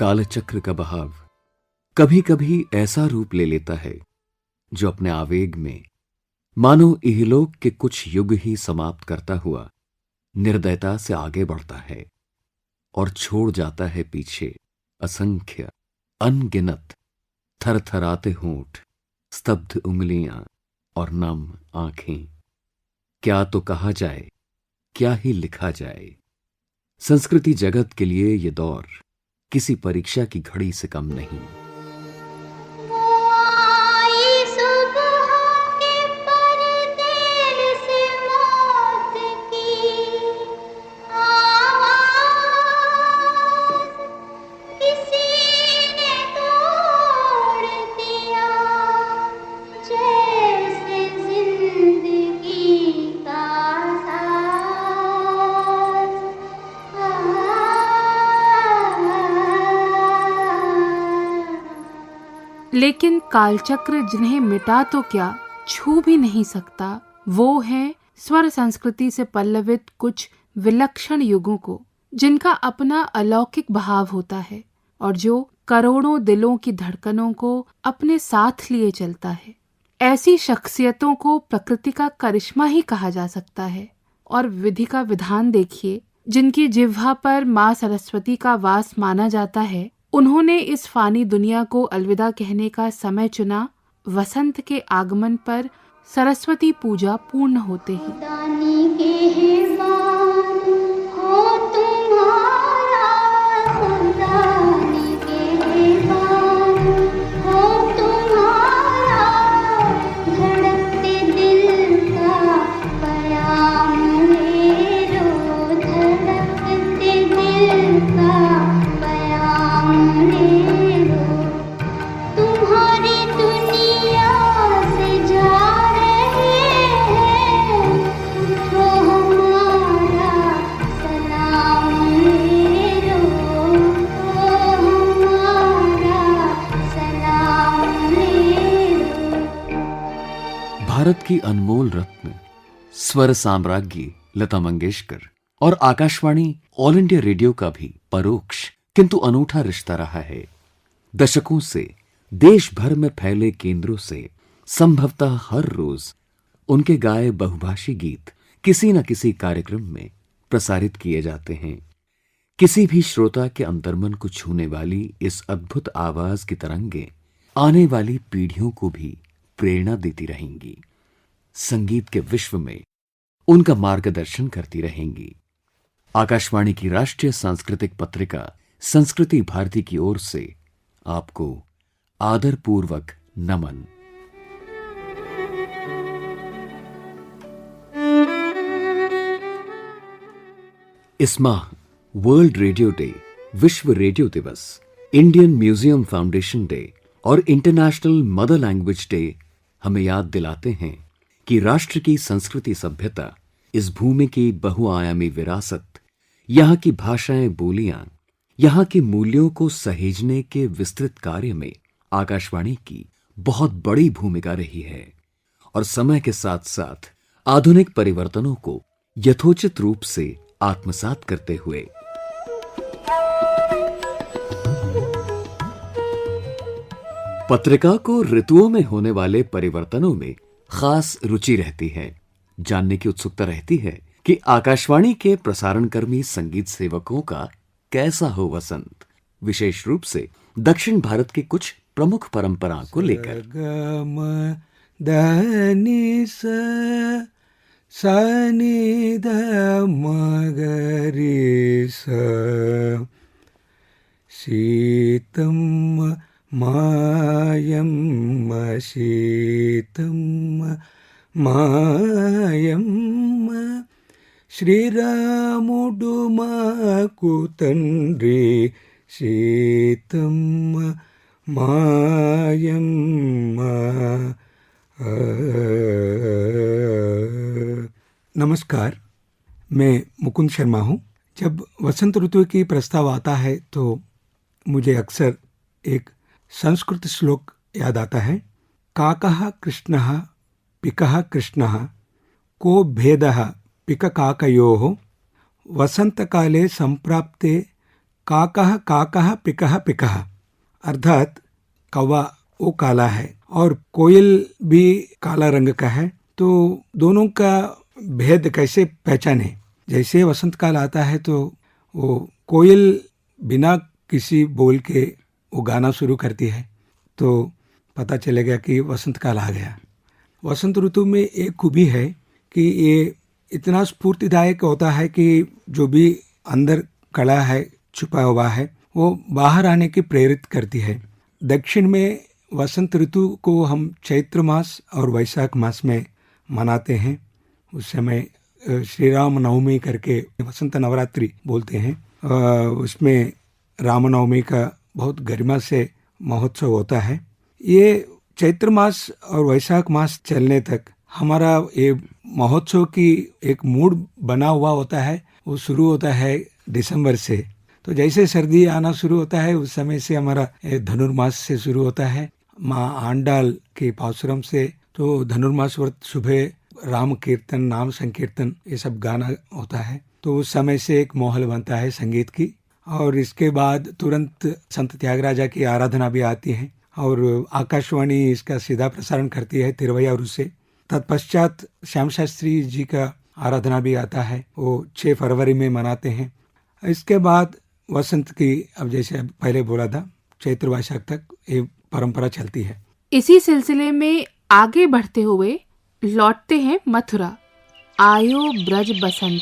कालचक्र का बहाव कभी कभी ऐसा रूप ले लेता है जो अपने आवेग में मानो इहलोक के कुछ युग ही समाप्त करता हुआ निर्दयता से आगे बढ़ता है और छोड़ जाता है पीछे असंख्य अनगिनत थरथराते होंठ, स्तब्ध उंगलियां और नम आंखें। क्या तो कहा जाए, क्या ही लिखा जाए। संस्कृति जगत के लिए ये दौर किसी परीक्षा की घड़ी से कम नहीं। लेकिन कालचक्र जिन्हें मिटा तो क्या, छू भी नहीं सकता, वो है स्वर संस्कृति से पल्लवित कुछ विलक्षण युगों को, जिनका अपना अलौकिक भाव होता है और जो करोड़ों दिलों की धड़कनों को अपने साथ लिए चलता है। ऐसी शख्सियतों को प्रकृति का करिश्मा ही कहा जा सकता है। और विधि का विधान देखिए, जिनकी जिह्वा पर माँ सरस्वती का वास माना जाता है, उन्होंने इस फानी दुनिया को अलविदा कहने का समय चुना वसंत के आगमन पर सरस्वती पूजा पूर्ण होते ही। भारत की अनमोल रत्न स्वर साम्राज्ञी लता मंगेशकर और आकाशवाणी ऑल इंडिया रेडियो का भी परोक्ष किंतु अनूठा रिश्ता रहा है। दशकों से देश भर में फैले केंद्रों से संभवतः हर रोज उनके गाए बहुभाषी गीत किसी न किसी कार्यक्रम में प्रसारित किए जाते हैं। किसी भी श्रोता के अंतर्मन को छूने वाली इस अद्भुत आवाज की तरंगे आने वाली पीढ़ियों को भी प्रेरणा देती रहेंगी, संगीत के विश्व में उनका मार्गदर्शन करती रहेंगी। आकाशवाणी की राष्ट्रीय सांस्कृतिक पत्रिका संस्कृति भारती की ओर से आपको आदरपूर्वक नमन। इस माह वर्ल्ड रेडियो डे, विश्व रेडियो दिवस, इंडियन म्यूजियम फाउंडेशन डे और इंटरनेशनल मदर लैंग्वेज डे हमें याद दिलाते हैं कि राष्ट्र की संस्कृति सभ्यता, इस भूमि की बहुआयामी विरासत, यहाँ की भाषाएं बोलियां, यहाँ के मूल्यों को सहेजने के विस्तृत कार्य में आकाशवाणी की बहुत बड़ी भूमिका रही है। और समय के साथ साथ आधुनिक परिवर्तनों को यथोचित रूप से आत्मसात करते हुए पत्रिका को ऋतुओं में होने वाले परिवर्तनों में खास रुचि रहती है। जानने की उत्सुकता रहती है कि आकाशवाणी के प्रसारणकर्मी संगीत सेवकों का कैसा हो वसंत, विशेष रूप से दक्षिण भारत की कुछ प्रमुख परंपराओं को लेकर। शीतम मायम शीतम मायम श्रीरामुडु माकु तंड्री शीतम मायम। नमस्कार, मैं मुकुंद शर्मा हूँ। जब वसंत ऋतु की प्रस्ताव आता है तो मुझे अक्सर एक संस्कृत श्लोक याद आता है। काकः कृष्णः पिकः कृष्णः को भेदः पिककाकयोः वसंतकाले संप्राप्ते काकः काकः पिकः पिकः, अर्थात कौवा वो काला है और कोयल भी काला रंग का है, तो दोनों का भेद कैसे पहचाने। जैसे वसंत काल आता है तो वो कोयल बिना किसी बोल के वो गाना शुरू करती है, तो पता चलेगा कि वसंत काल आ गया। वसंत ऋतु में एक खूबी है कि ये इतना स्फूर्तिदायक होता है कि जो भी अंदर कला है, छुपा हुआ है, वो बाहर आने की प्रेरित करती है। दक्षिण में वसंत ऋतु को हम चैत्र मास और वैशाख मास में मनाते हैं। उस समय श्री राम नवमी करके वसंत नवरात्रि बोलते हैं। उसमें रामनवमी का बहुत गरिमा से महोत्सव होता है। ये चैत्र मास और वैशाख मास चलने तक हमारा ये महोत्सव की एक मूड बना हुआ होता है। वो शुरू होता है दिसंबर से, तो जैसे सर्दी आना शुरू होता है उस समय से हमारा धनुर्मास से शुरू होता है। माँ आंडाल के पासुरम से तो धनुर्मास व्रत सुबह राम कीर्तन, नाम संकीर्तन ये सब गाना होता है, तो उस समय से एक माहौल बनता है संगीत की। और इसके बाद तुरंत संत त्यागराजा की आराधना भी आती है और आकाशवाणी इसका सीधा प्रसारण करती है तिरुवैयारू से। तत्पश्चात श्याम शास्त्री जी का आराधना भी आता है, वो 6 फरवरी में मनाते हैं। इसके बाद वसंत की, अब जैसे पहले बोला था, चैत्र वैशाख तक ये परंपरा चलती है। इसी सिलसिले में आगे बढ़ते हुए लौटते हैं मथुरा। आयो ब्रज बसंत।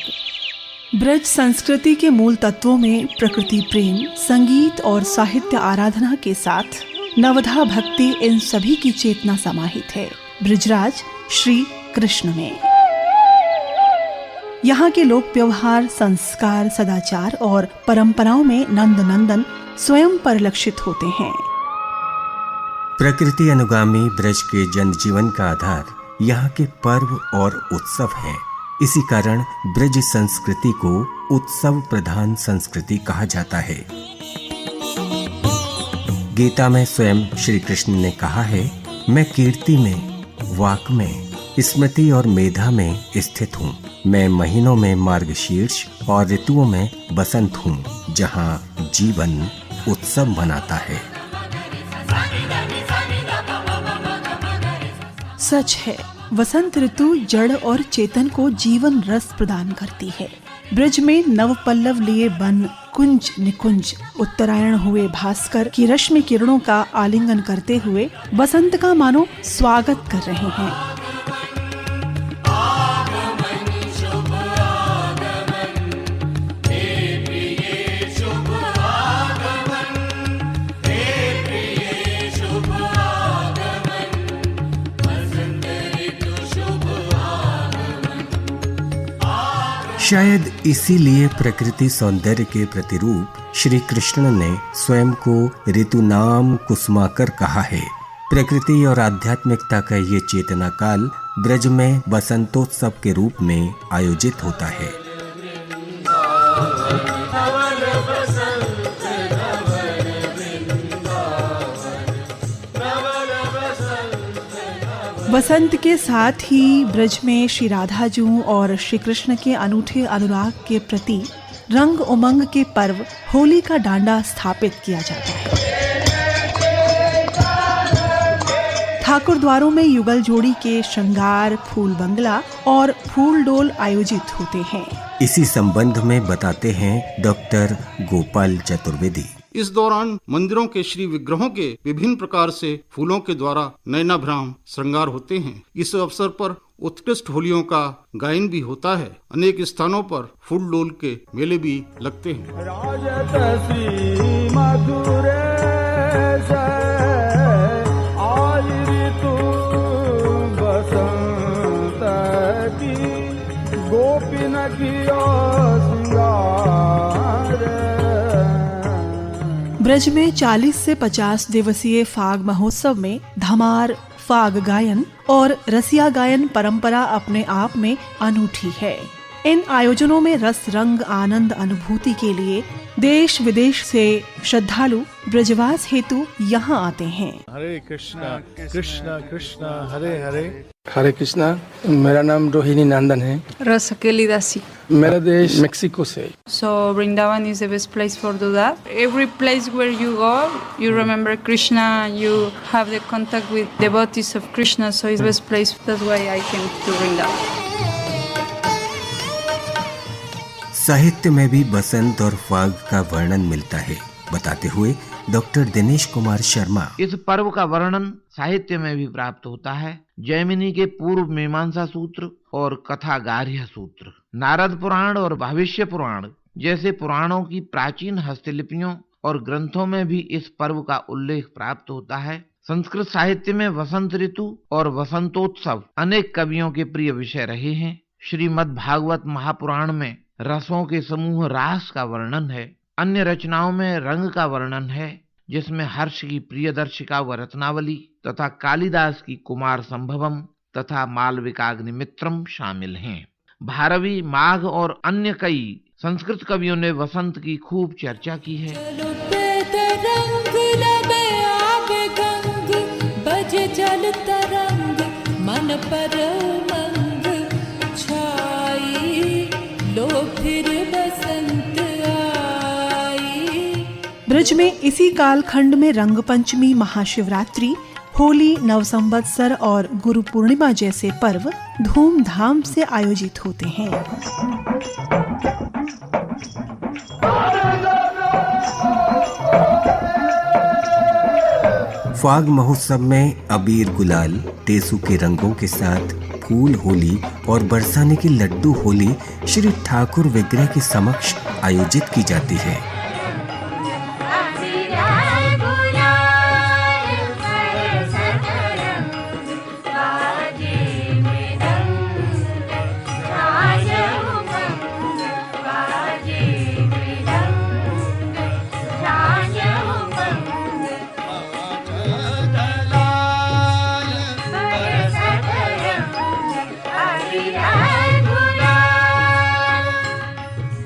ब्रज संस्कृति के मूल तत्वों में प्रकृति प्रेम, संगीत और साहित्य आराधना के साथ नवधा भक्ति, इन सभी की चेतना समाहित है ब्रजराज श्री कृष्ण में। यहाँ के लोक व्यवहार, संस्कार, सदाचार और परंपराओं में नंद नंदन स्वयं परिलक्षित होते हैं। प्रकृति अनुगामी ब्रज के जनजीवन का आधार यहाँ के पर्व और उत्सव हैं। इसी कारण ब्रज संस्कृति को उत्सव प्रधान संस्कृति कहा जाता है। गीता में स्वयं श्री कृष्ण ने कहा है, मैं कीर्ति में, वाक में, स्मृति और मेधा में स्थित हूँ। मैं महीनों में मार्गशीर्ष और ऋतुओं में बसंत हूँ, जहाँ जीवन उत्सव मनाता है। सच है, वसंत ऋतु जड़ और चेतन को जीवन रस प्रदान करती है। ब्रज में नव पल्लव लिए वन, कुंज निकुंज, उत्तरायण हुए भास्कर की रश्मि किरणों का आलिंगन करते हुए बसंत का मानो स्वागत कर रहे हैं। शायद इसीलिए प्रकृति सौंदर्य के प्रतिरूप श्री कृष्ण ने स्वयं को ऋतु नाम कुसुमाकर कहा है। प्रकृति और आध्यात्मिकता का ये चेतना काल ब्रज में बसंतोत्सव के रूप में आयोजित होता है। बसंत के साथ ही ब्रज में श्री राधा जू और श्री कृष्ण के अनूठे अनुराग के प्रति रंग उमंग के पर्व होली का डांडा स्थापित किया जाता है। ठाकुर द्वारों में युगल जोड़ी के श्रृंगार, फूल बंगला और फूल डोल आयोजित होते हैं। इसी संबंध में बताते हैं डॉक्टर गोपाल चतुर्वेदी। इस दौरान मंदिरों के श्री विग्रहों के विभिन्न प्रकार से फूलों के द्वारा नयनाभ्राम श्रृंगार होते हैं। इस अवसर पर उत्कृष्ट होलियों का गायन भी होता है। अनेक स्थानों पर फूल डोल के मेले भी लगते हैं। ब्रज में 40 से 50 दिवसीय फाग महोत्सव में धमार, फाग गायन और रसिया गायन परंपरा अपने आप में अनूठी है। इन आयोजनों में रस, रंग, आनंद, अनुभूति के लिए देश विदेश से श्रद्धालु ब्रजवास हेतु यहाँ आते हैं। हरे कृष्णा कृष्णा कृष्णा हरे हरे। हरे कृष्णा। मेरा नाम रोहिणी नंदन है। Rosakeli Dasi. मेरा देश मेक्सिको से। So Vrindavan is the best place for do that. Every place where you go, you remember Krishna, you have the contact with devotees of Krishna, so it's the best place. That's why I came to Vrindavan. साहित्य में भी बसंत और फाग का वर्णन मिलता है, बताते हुए डॉक्टर दिनेश कुमार शर्मा। इस पर्व का वर्णन साहित्य में भी प्राप्त होता है। जैमिनी के पूर्व मीमांसा सूत्र और कथागार्ह्य सूत्र, नारद पुराण और भविष्य पुराण जैसे पुराणों की प्राचीन हस्तलिपियों और ग्रंथों में भी इस पर्व का उल्लेख प्राप्त होता है। संस्कृत साहित्य में वसंत ऋतु और वसंतोत्सव अनेक कवियों के प्रिय विषय रहे हैं। श्रीमद् भागवत महापुराण में रसों के समूह रास का वर्णन है। अन्य रचनाओं में रंग का वर्णन है, जिसमें हर्ष की प्रियदर्शिका व रत्नावली तथा कालिदास की कुमार संभवम तथा मालविकाग्निमित्रम शामिल हैं। भारवी, माघ और अन्य कई संस्कृत कवियों ने वसंत की खूब चर्चा की है। जल तरंग मन पर मंग छाई, लो फिर बसंत आई। ब्रज में इसी कालखंड में रंग पंचमी, महाशिवरात्रि, होली, नवसंवत्सर और गुरु पूर्णिमा जैसे पर्व धूमधाम से आयोजित होते हैं। फाग महोत्सव में अबीर, गुलाल, टेसू के रंगों के साथ फूल होली और बरसाने की लड्डू होली श्री ठाकुर विग्रह के समक्ष आयोजित की जाती है।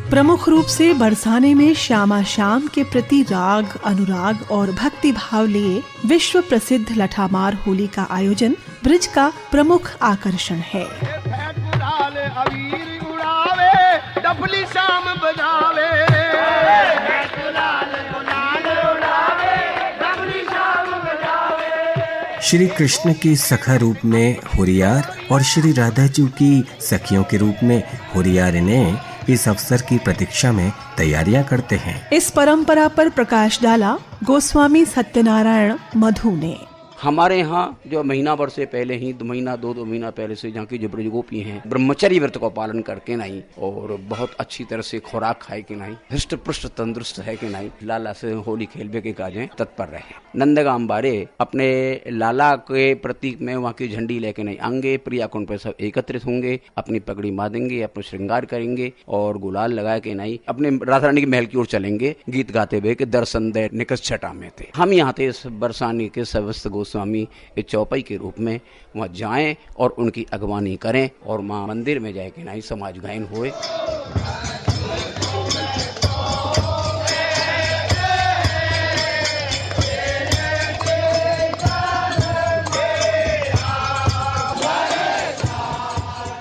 प्रमुख रूप से बरसाने में श्यामा श्याम के प्रति राग, अनुराग और भक्ति भाव लिए विश्व प्रसिद्ध लठामार होली का आयोजन ब्रज का प्रमुख आकर्षण है। श्री कृष्ण के सखा रूप में होरियार और श्री राधा जी की सखियों के रूप में होरियार ने इस अवसर की प्रतीक्षा में तैयारियां करते हैं। इस परंपरा पर प्रकाश डाला गोस्वामी सत्यनारायण मधु ने। हमारे यहाँ जो महीना भर से पहले ही 2 महीना 2 महीना पहले से यहाँ की जो ब्रजगोपी हैं ब्रह्मचर्य व्रत को पालन करके नहीं और बहुत अच्छी तरह से खुराक खाए के नहीं, हृष्ट पुष्ट तंदुरुस्त है कि नहीं, लाला से होली खेलने के काजें तत्पर रहे। नंदगाम बारे अपने लाला के प्रतीक में वहाँ की झंडी लेके नहीं आएंगे, प्रिया कुंड पे सब एकत्रित होंगे, अपनी पगड़ी बांधेंगे, अपना श्रृंगार करेंगे और गुलाल लगा के नहीं अपने राधा रानी के महल की ओर चलेंगे गीत गाते हुए कि दर्शन दे निकट छटा में थे। हम यहाँ थे इस बरसाने के सवस्त गोस्वामी इस चौपाई के रूप में वहाँ जाएं और उनकी अगवानी करें और माँ मंदिर में जाए कि नहीं समाज गायन हुए।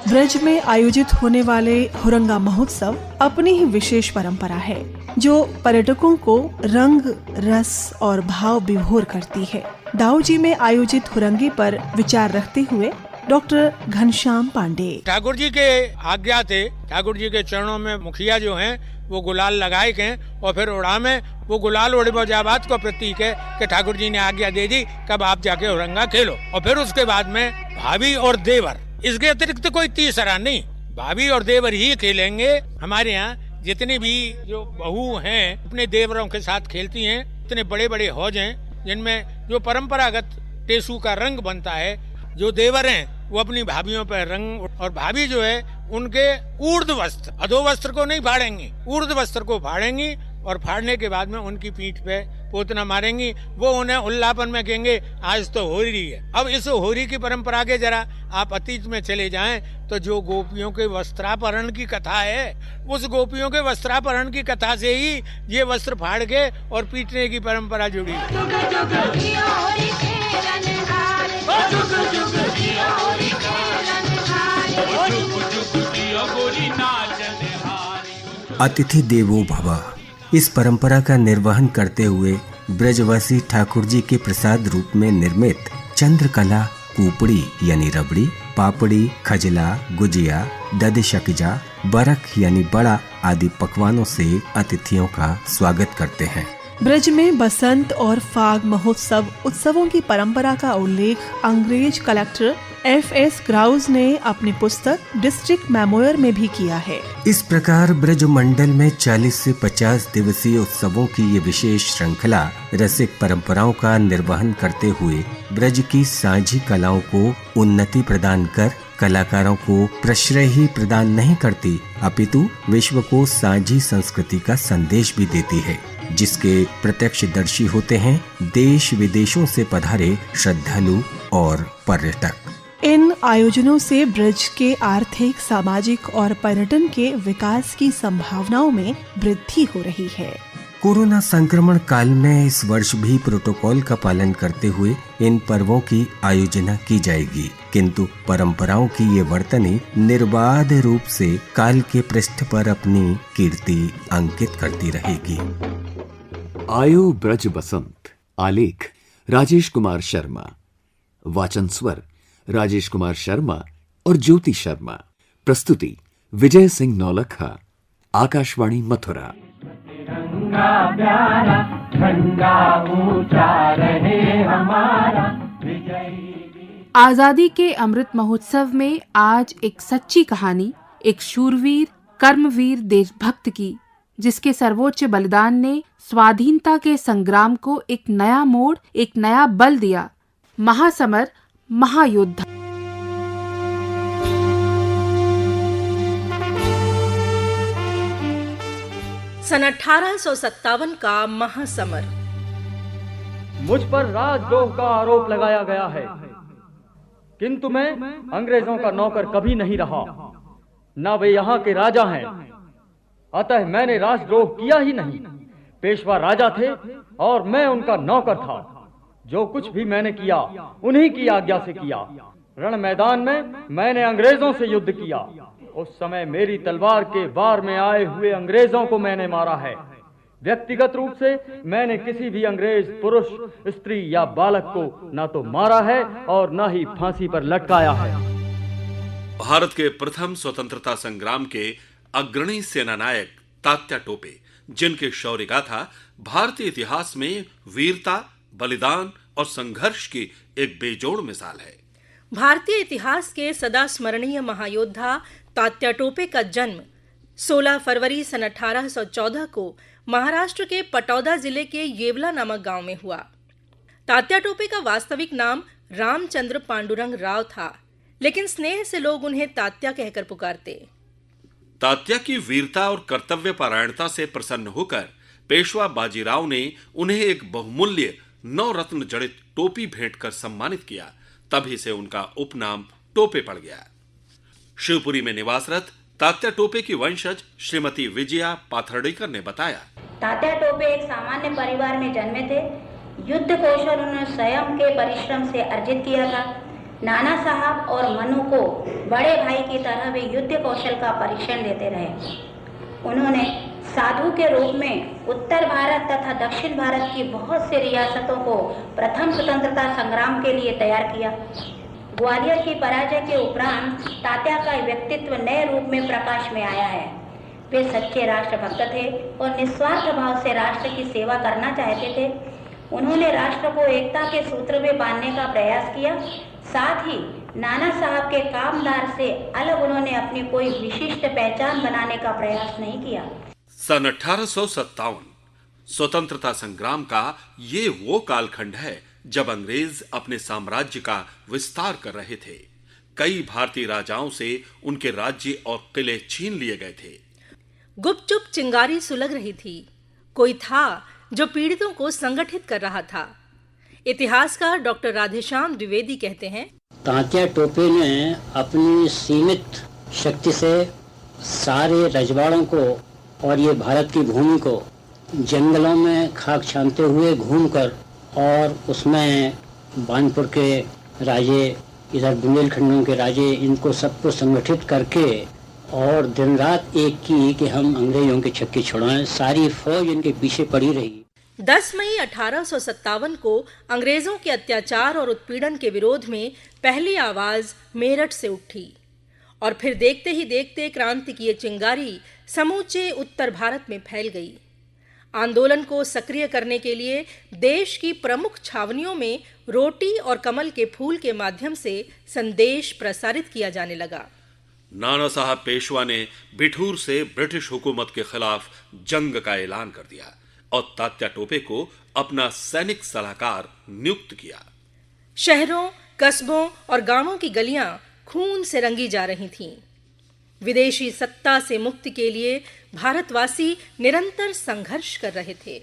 ब्रज में आयोजित होने वाले हुरंगा महोत्सव अपनी ही विशेष परंपरा है, जो पर्यटकों को रंग, रस और भाव विभोर करती है। दाऊजी में आयोजित हुरंगे पर विचार रखते हुए डॉक्टर घनश्याम पांडे। ठाकुर जी के आज्ञा थे, ठाकुर जी के चरणों में मुखिया जो हैं वो गुलाल लगाए गए और फिर उड़ा में वो गुलाल उड़बाजाबाद का प्रतीक है कि ठाकुर जी ने आज्ञा दे दी कब आप जाके हुरंगा खेलो। और फिर उसके बाद में भाभी और देवर, इसके अतिरिक्त कोई तीसरा नहीं, भाभी और देवर ही खेलेंगे। हमारे यहाँ जितनी भी जो बहू हैं अपने देवरों के साथ खेलती हैं, इतने बड़े बड़े हौज हैं जिनमें जो परंपरागत टेसू का रंग बनता है। जो देवर हैं वो अपनी भाभीयों पर रंग, और भाभी जो है उनके ऊर्ध्व वस्त्र, अधो वस्त्र को नहीं फाड़ेंगी, ऊर्ध्व वस्त्र को फाड़ेंगी और फाड़ने के बाद में उनकी पीठ पे वो उतना मारेंगी, वो उन्हें उल्लापन में कहेंगे आज तो होली है। अब इस होली की परंपरा के जरा आप अतीत में चले जाएं तो जो गोपियों के वस्त्रापहरण की कथा है, उस गोपियों के वस्त्रापहरण की कथा से ही ये वस्त्र फाड़ के और पीटने की परंपरा जुड़ी। अतिथि देवो भव, इस परंपरा का निर्वहन करते हुए ब्रजवासी ठाकुर जी के प्रसाद रूप में निर्मित चंद्रकला, कुपड़ी यानी रबड़ी, पापड़ी, खजला, गुजिया, ददशकजा, बरख यानी बड़ा आदि पकवानों से अतिथियों का स्वागत करते हैं। ब्रज में बसंत और फाग महोत्सव उत्सवों की परंपरा का उल्लेख अंग्रेज कलेक्टर F.S. ग्राउज ने अपनी पुस्तक डिस्ट्रिक्ट मेमोयर में भी किया है। इस प्रकार ब्रज मंडल में 40 से 50 दिवसीय उत्सवों की ये विशेष श्रृंखला रसिक परंपराओं का निर्वहन करते हुए ब्रज की साझी कलाओं को उन्नति प्रदान कर कलाकारों को प्रश्रय ही प्रदान नहीं करती, अपितु विश्व को साझी संस्कृति का संदेश भी देती है, जिसके प्रत्यक्षदर्शी होते हैं देश विदेशों से पधारे श्रद्धालु और पर्यटक। इन आयोजनों से ब्रज के आर्थिक, सामाजिक और पर्यटन के विकास की संभावनाओं में वृद्धि हो रही है। कोरोना संक्रमण काल में इस वर्ष भी प्रोटोकॉल का पालन करते हुए इन पर्वों की आयोजना की जाएगी, किंतु परंपराओं की ये वर्तनी निर्बाध रूप से काल के पृष्ठ पर अपनी कीर्ति अंकित करती रहेगी। आयो ब्रज बसंत। आलेख राजेश कुमार शर्मा। वाचन स्वर राजेश कुमार शर्मा और ज्योति शर्मा। प्रस्तुति विजय सिंह नौलखा। आकाशवाणी मथुरा। प्यारा झंडा ऊंचा रहे हमारा। आजादी के अमृत महोत्सव में आज एक सच्ची कहानी, एक शूरवीर, कर्मवीर देशभक्त की, जिसके सर्वोच्च बलिदान ने स्वाधीनता के संग्राम को एक नया मोड़, एक नया बल दिया। महासमर, महायोद्धा। सन 1857 का महासमर। मुझ पर राजद्रोह का आरोप लगाया गया है, किंतु मैं अंग्रेजों का नौकर कभी नहीं रहा, न वे यहाँ के राजा हैं, अतः मैंने राजद्रोह किया ही नहीं। पेशवा राजा थे और मैं उनका नौकर था। जो कुछ भी मैंने किया उन्हीं की आज्ञा से किया। रण मैदान में मैंने अंग्रेजों से युद्ध किया। उस समय मेरी तलवार के वार में आए हुए अंग्रेजों को मैंने मारा है। व्यक्तिगत रूप से मैंने किसी भी अंग्रेज पुरुष, स्त्री या बालक को न तो मारा है और न ही फांसी पर लटकाया है। भारत के प्रथम स्वतंत्रता संग्राम के अग्रणी सेनानायक तात्या टोपे, जिनके शौर्य गाथा भारतीय इतिहास में वीरता, बलिदान और संघर्ष की एक बेजोड़ मिसाल है। भारतीय इतिहास के सदा स्मरणीय महायोद्धा तात्या टोपे का जन्म 16 फरवरी सन 1814 को महाराष्ट्र के पटौदा जिले के येवला नामक गांव में हुआ। तात्या टोपे का वास्तविक नाम रामचंद्र पांडुरंग राव था, लेकिन स्नेह से लोग उन्हें तात्या कहकर पुकारते। तात्या की वीरता और कर्तव्य परायणता से प्रसन्न होकर पेशवा बाजीराव ने उन्हें एक बहुमूल्य 9 रत्न जड़ित टोपी भेंट कर सम्मानित किया। तभी से उनका उपनाम टोपे पड़ गया। शिवपुरी में निवासरत तात्या टोपे की वंशज श्रीमती विजया पाथर्डीकर ने बताया, तात्या टोपे एक सामान्य परिवार में जन्मे थे। युद्ध कौशल उन्होंने स्वयं के परिश्रम से अर्जित किया था। नाना साहब और मनु को बड़े भाई की तरह वे युद्ध कौशल का परीक्षण देते रहे। उन्होंने साधु के रूप में उत्तर भारत तथा दक्षिण भारत की बहुत सी रियासतों को प्रथम स्वतंत्रता संग्राम के लिए तैयार किया। ग्वालियर की पराजय के उपरांत तात्या का व्यक्तित्व नए रूप में प्रकाश में आया है। वे सच्चे राष्ट्रभक्त थे और निस्वार्थ भाव से राष्ट्र की सेवा करना चाहते थे। उन्होंने राष्ट्र को एकता के सूत्र में बांधने का प्रयास किया। साथ ही नाना साहब के कामदार से अलग उन्होंने अपनी कोई विशिष्ट पहचान बनाने का प्रयास नहीं किया। सन 1857 स्वतंत्रता संग्राम का ये वो कालखंड है जब अंग्रेज अपने साम्राज्य का विस्तार कर रहे थे। कई भारतीय राजाओं से उनके राज्य और किले छीन लिए गए थे। गुपचुप चिंगारी सुलग रही थी। कोई था जो पीड़ितों को संगठित कर रहा था। इतिहासकार डॉक्टर राधेश्याम द्विवेदी कहते हैं, तात्या टोपे ने अपनी सीमित शक्ति से सारे रजवाड़ों को और ये भारत की भूमि को जंगलों में खाक छानते हुए घूमकर और उसमें बानपुर के राजे, इधर बुंदेलखंडों के राजे, इनको सबको संगठित करके और दिन रात एक की कि हम अंग्रेजों के छक्के छुड़ाएं। सारी फौज इनके पीछे पड़ी रही। 10 मई 1857 को अंग्रेजों के अत्याचार और उत्पीड़न के विरोध में पहली आवाज मेरठ से उठी और फिर देखते ही देखते क्रांति की ये चिंगारी समूचे उत्तर भारत में फैल गई। आंदोलन को सक्रिय करने के लिए देश की प्रमुख छावनियों में रोटी और कमल के फूल के माध्यम से संदेश प्रसारित किया जाने लगा। नाना साहब पेशवा ने बिठूर से ब्रिटिश हुकूमत के खिलाफ जंग का ऐलान कर दिया और तात्या टोपे को अपना सैनिक सलाहकार नियुक्त किया। शहरों, कस्बों और गांवों की गलियां खून से रंगी जा रही थीं। विदेशी सत्ता से मुक्ति के लिए भारतवासी निरंतर संघर्ष कर रहे थे।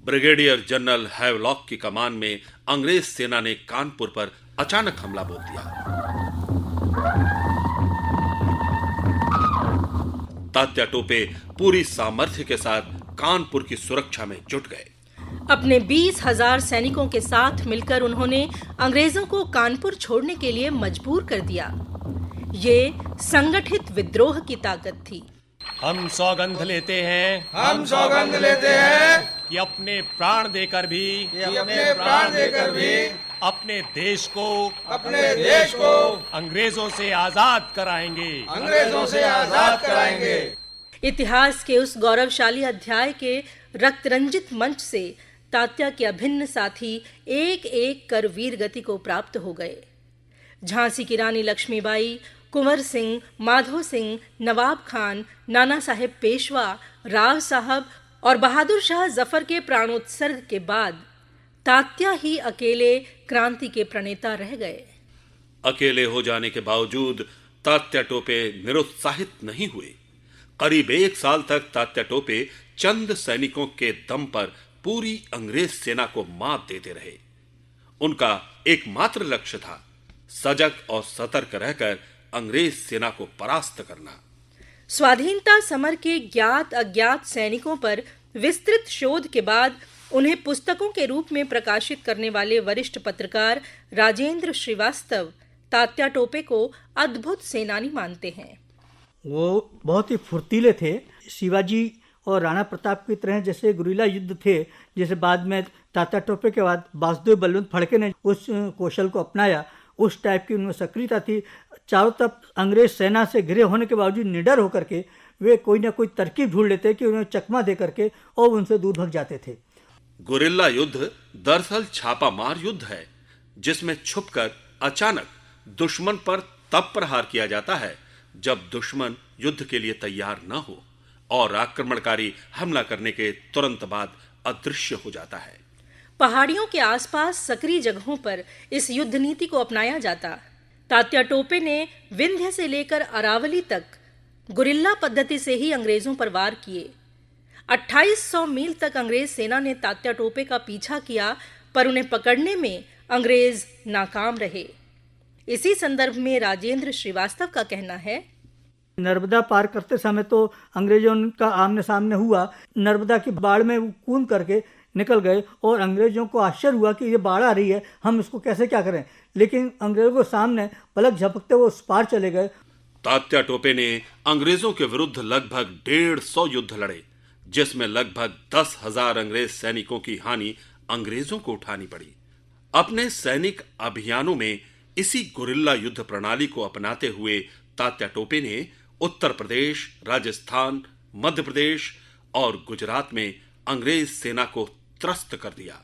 ब्रिगेडियर जनरल हैवलॉक की कमान में अंग्रेज सेना ने कानपुर पर अचानक हमला बोल दिया। तात्या टोपे पूरी सामर्थ्य के साथ कानपुर की सुरक्षा में जुट गए। अपने 20,000 सैनिकों के साथ मिलकर उन्होंने अंग्रेजों को कानपुर छोड़ने के लिए मजबूर कर दिया। ये संगठित विद्रोह की ताकत थी। हम सौगंध लेते हैं कि अपने प्राण देकर भी अपने देश को अंग्रेजों से आजाद कराएंगे। इतिहास के उस गौरवशाली अध्याय के रक्त रंजित मंच से तात्या के अभिन्न साथी एक एक कर वीर गति को प्राप्त हो गए। झांसी की रानी लक्ष्मीबाई, कुंवर सिंह, माधो सिंह, नवाब खान, नाना साहेब पेशवा, राव साहब और बहादुर शाह जफर के प्राणोत्सर्ग के बाद तात्या ही अकेले क्रांति के प्रणेता रह गए। अकेले हो जाने के बावजूद तात्या टोपे निरुत्साहित नहीं हुए। करीब 1 साल तक तात्या टोपे चंद सैनिकों के दम पर पूरी अंग्रेज सेना को मात देते रहे। उनका एकमात्र लक्ष्य था सजग और सतर्क रहकर अंग्रेज सेना को परास्त करना। स्वाधीनता समर के ज्ञात अज्ञात सैनिकों पर विस्तृत शोध के बाद उन्हें पुस्तकों के रूप में प्रकाशित करने वाले वरिष्ठ पत्रकार राजेंद्र श्रीवास्तव तात्या टोपे को अद्भुत सेनानी मानते हैं। वो बहुत ही फुर्तीले थे। शिवाजी और राणा प्रताप की तरह जैसे गुरिल्ला युद्ध थे, जैसे बाद में तात्या टोपे के बाद वासुदेव बलवंत फड़के ने उस कौशल को अपनाया, उस टाइप की उनमें सक्रियता थी। चारों तरफ अंग्रेज सेना से घिरे होने के बावजूद निडर होकर के वे कोई ना कोई तरकीब ढूंढ लेते कि उन्हें चकमा दे करके और उनसे दूर भाग जाते थे। गुरिल्ला युद्ध दरअसल छापामार युद्ध है, जिसमें छुपकर अचानक दुश्मन पर तब प्रहार किया जाता है जब दुश्मन युद्ध के लिए तैयार न हो और आक्रमणकारी हमला करने के तुरंत बाद अदृश्य हो जाता है। पहाड़ियों के आसपास सक्रिय जगहों पर इस युद्ध नीति को अपनाया जाता। तात्या टोपे ने विंध्य से लेकर अरावली तक गुरिल्ला पद्धति से ही अंग्रेजों पर वार किए। 2800 मील तक अंग्रेज सेना ने तात्या टोपे का पीछा किया, पर उन्हें पकड़ने में अंग्रेज नाकाम रहे। इसी संदर्भ में राजेंद्र श्रीवास्तव का कहना है, नर्मदा पार करते समय तो अंग्रेजों का आमने सामने हुआ। नर्मदा की बाढ़ में वो कूद करके निकल गए और अंग्रेजों को आश्चर्य हुआ कि ये बाढ़ आ रही है, हम इसको कैसे क्या करें। लेकिन अंग्रेजों के सामने पलक झपकते वो उस पार चले गए। तात्या टोपे ने अंग्रेजों के विरुद्ध लगभग 150 युद्ध लड़े, जिसमें लगभग 10,000 अंग्रेज सैनिकों की हानि अंग्रेजों को उठानी पड़ी। अपने सैनिक अभियानों में इसी गुरिल्ला युद्ध प्रणाली को अपनाते हुए तात्या टोपे ने उत्तर प्रदेश, राजस्थान, मध्य प्रदेश और गुजरात में अंग्रेज सेना को त्रस्त कर दिया।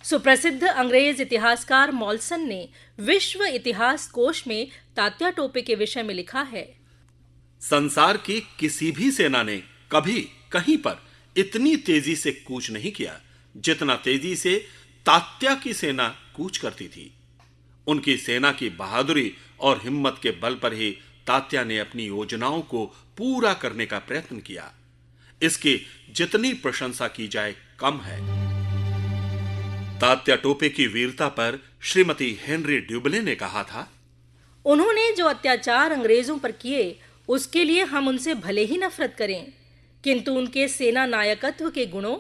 सुप्रसिद्ध अंग्रेज इतिहासकार मॉल्सन ने विश्व इतिहास कोश में तात्या टोपे के विषय में लिखा है, संसार की किसी भी सेना ने कभी कहीं पर इतनी तेजी से कूच नहीं किया जितना तेजी से तात्या की सेना कूच करती थी। उनकी सेना की बहादुरी और हिम्मत के बल पर ही तात्या ने अपनी योजनाओं को पूरा करने का प्रयत्न किया। इसकी जितनी प्रशंसा की जाए कम है। तात्या टोपे की वीरता पर श्रीमती हेनरी ड्यूबले ने कहा था, उन्होंने जो अत्याचार अंग्रेजों पर किए उसके लिए हम उनसे भले ही नफरत करें, किंतु उनके सेना नायकत्व के गुणों,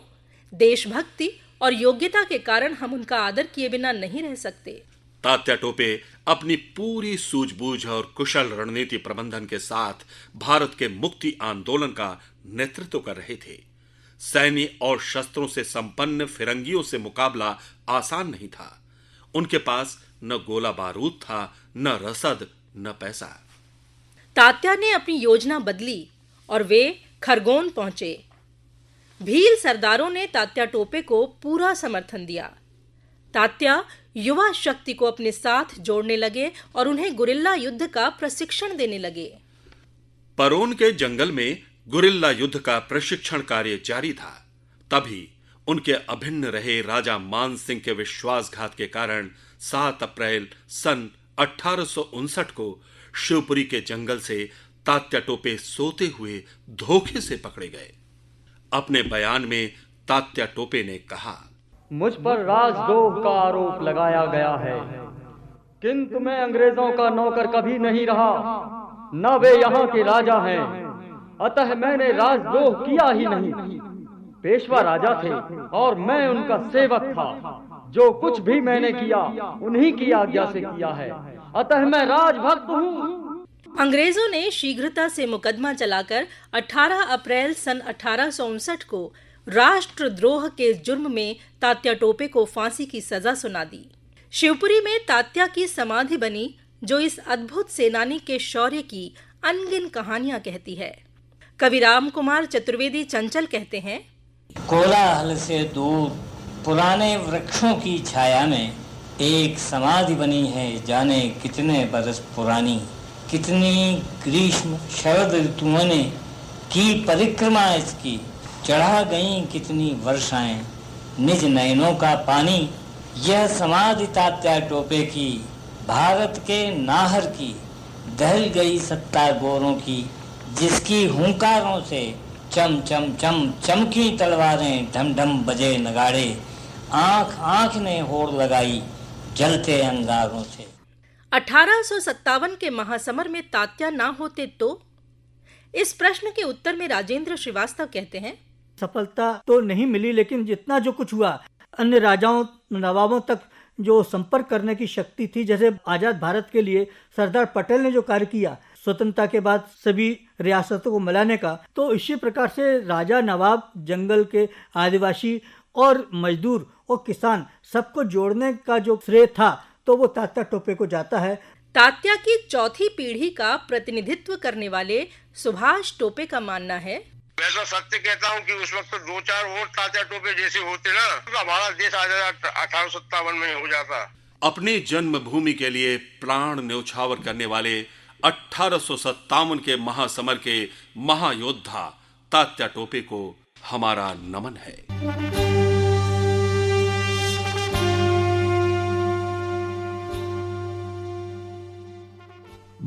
देशभक्ति और योग्यता के कारण हम उनका आदर किए बिना नहीं रह सकते। तात्या टोपे अपनी पूरी सूझबूझ और कुशल रणनीति प्रबंधन के साथ भारत के मुक्ति आंदोलन का नेतृत्व कर रहे थे। सैन्य और शस्त्रों से संपन्न फिरंगियों से मुकाबला आसान नहीं था। उनके पास न गोला बारूद था, न रसद, न पैसा। तात्या ने अपनी योजना बदली और वे खरगोन पहुंचे। भील सरदारों ने तात्या टोपे को पूरा समर्थन दिया। तात्या युवा शक्ति को अपने साथ जोड़ने लगे और उन्हें गुरिल्ला युद्ध का प्रशिक्षण देने लगे। परोन के जंगल में गुरिल्ला युद्ध का प्रशिक्षण कार्य जारी था। तभी उनके अभिन्न रहे राजा मान सिंह के विश्वासघात के कारण 7 अप्रैल सन 1859 को शिवपुरी के जंगल से तात्या टोपे सोते हुए धोखे से पकड़े गए। अपने बयान में तात्या टोपे ने कहा, मुझ पर राजद्रोह का आरोप लगाया गया है, किंतु मैं अंग्रेजों का नौकर कभी नहीं रहा, न वे यहाँ के राजा हैं, अतः मैंने राजद्रोह किया ही नहीं। पेशवा राजा थे और मैं उनका सेवक था। जो कुछ भी मैंने किया उन्हीं की आज्ञा से किया है, अतः मैं राजभक्त हूँ। अंग्रेजों ने शीघ्रता से मुकदमा चलाकर 18 अप्रैल सन 1859 को राष्ट्रद्रोह के जुर्म में तात्या टोपे को फांसी की सजा सुना दी। शिवपुरी में तात्या की समाधि बनी, जो इस अद्भुत सेनानी के शौर्य की अनगिन कहानियां कहती है। कवि राम कुमार चतुर्वेदी चंचल कहते हैं, कोलाहल से दूर पुराने वृक्षों की छाया में एक समाधि बनी है, जाने कितने बरस पुरानी। कितनी ग्रीष्म शरद ऋतुओं ने की परिक्रमा इसकी, चढ़ा गई कितनी वर्षाएं निज नयनों का पानी। यह समाधि तात्या टोपे की, भारत के नाहर की, दहल गई सत्ता गोरों की, जिसकी हुंकारों से चम चम चम चमकी तलवारें, ढम ढम बजे नगाड़े, आंख आंख ने होड़ लगाई जलते अंगारों से। 1857 के महासमर में तात्या ना होते तो? इस प्रश्न के उत्तर में राजेंद्र श्रीवास्तव कहते हैं, सफलता तो नहीं मिली, लेकिन जितना जो कुछ हुआ, अन्य राजाओं नवाबों तक जो संपर्क करने की शक्ति थी, जैसे आजाद भारत के लिए सरदार पटेल ने जो कार्य किया स्वतंत्रता के बाद सभी रियासतों को मिलाने का, तो इसी प्रकार से राजा नवाब, जंगल के आदिवासी और मजदूर और किसान सबको जोड़ने का जो श्रेय था, तो वो तात्या टोपे को जाता है। तात्या की चौथी पीढ़ी का प्रतिनिधित्व करने वाले सुभाष टोपे का मानना है, मैं तो सत्य कहता हूँ कि उस वक्त तो 2-4 और तात्या टोपे जैसे होते ना, तो हमारा देश आजाद 1857 में हो जाता। अपनी जन्मभूमि के लिए प्राण न्यौछावर करने वाले 1857 के महासमर के महायोद्धा तात्या टोपे को हमारा नमन है।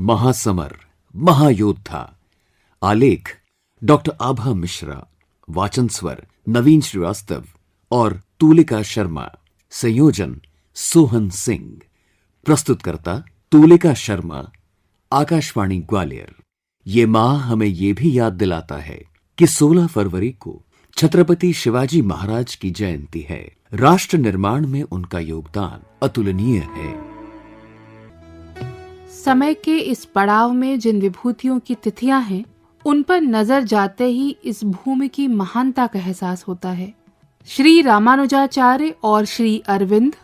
महासमर, महायोद्धा। आलेख डॉक्टर आभा मिश्रा, वाचन स्वर नवीन श्रीवास्तव और तुलिका शर्मा, संयोजन सोहन सिंह, प्रस्तुतकर्ता तुलिका शर्मा, आकाशवाणी ग्वालियर। ये माह हमें ये भी याद दिलाता है कि 16 फरवरी को छत्रपति शिवाजी महाराज की जयंती है। राष्ट्र निर्माण में उनका योगदान अतुलनीय है। समय के इस पड़ाव में जिन विभूतियों की तिथियां हैं, उन पर नजर जाते ही इस भूमि की महानता का एहसास होता है। श्री रामानुजाचार्य और श्री अरविंद,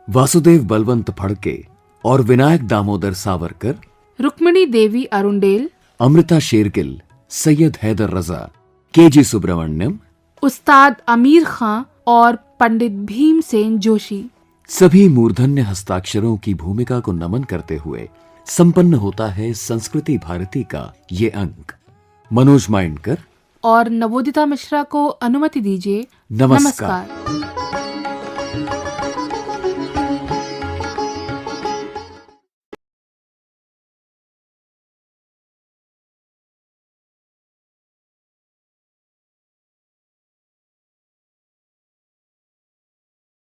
वासुदेव बलवंत फड़के और विनायक दामोदर सावरकर, रुक्मिणी देवी अरुंडेल, अमृता शेरगिल, सैयद हैदर रजा, केजी सुब्रमण्यम, उस्ताद अमीर खां और पंडित भीमसेन जोशी, सभी मूर्धन्य हस्ताक्षरों की भूमिका को नमन करते हुए संपन्न होता है संस्कृति भारती का ये अंक। मनोज माइंडकर और नवोदिता मिश्रा को अनुमति दीजिए। नमस्कार।